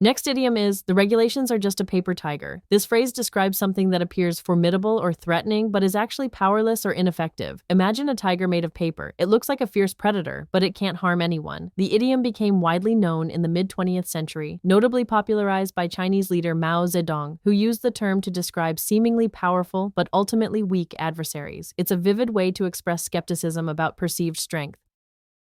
Next idiom is, the regulations are just a paper tiger. This phrase describes something that appears formidable or threatening, but is actually powerless or ineffective. Imagine a tiger made of paper. It looks like a fierce predator, but it can't harm anyone. The idiom became widely known in the mid-20th century, notably popularized by Chinese leader Mao Zedong, who used the term to describe seemingly powerful but ultimately weak adversaries. It's a vivid way to express skepticism about perceived strength.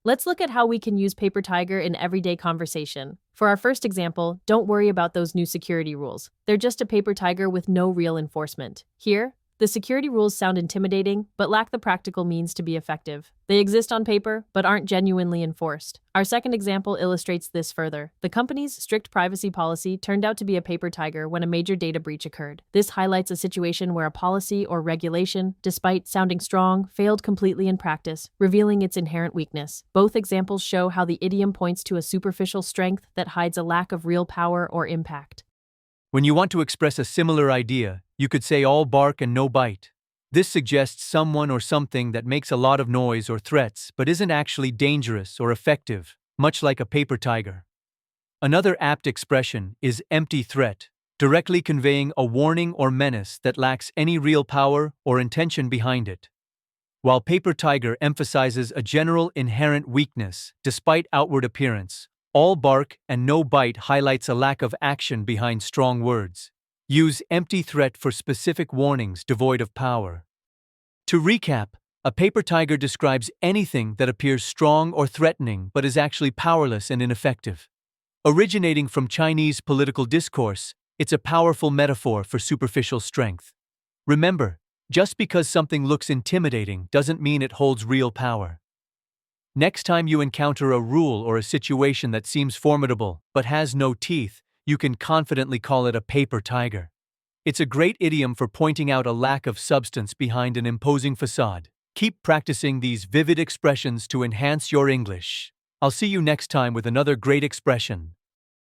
Let's look at how we can use paper tiger in everyday conversation. For our first example, don't worry about those new security rules. They're just a paper tiger with no real enforcement. Here, the security rules sound intimidating, but lack the practical means to be effective. They exist on paper, but aren't genuinely enforced. Our second example illustrates this further. The company's strict privacy policy turned out to be a paper tiger when a major data breach occurred. This highlights a situation where a policy or regulation, despite sounding strong, failed completely in practice, revealing its inherent weakness. Both examples show how the idiom points to a superficial strength that hides a lack of real power or impact. When you want to express a similar idea, you could say all bark and no bite. This suggests someone or something that makes a lot of noise or threats but isn't actually dangerous or effective, much like a paper tiger. Another apt expression is empty threat, directly conveying a warning or menace that lacks any real power or intention behind it. While paper tiger emphasizes a general inherent weakness despite outward appearance, all bark and no bite highlights a lack of action behind strong words. Use empty threat for specific warnings devoid of power. To recap, a paper tiger describes anything that appears strong or threatening but is actually powerless and ineffective. Originating from Chinese political discourse, it's a powerful metaphor for superficial strength. Remember, just because something looks intimidating doesn't mean it holds real power. Next time you encounter a rule or a situation that seems formidable but has no teeth, you can confidently call it a paper tiger. It's a great idiom for pointing out a lack of substance behind an imposing facade. Keep practicing these vivid expressions to enhance your English. I'll see you next time with another great expression.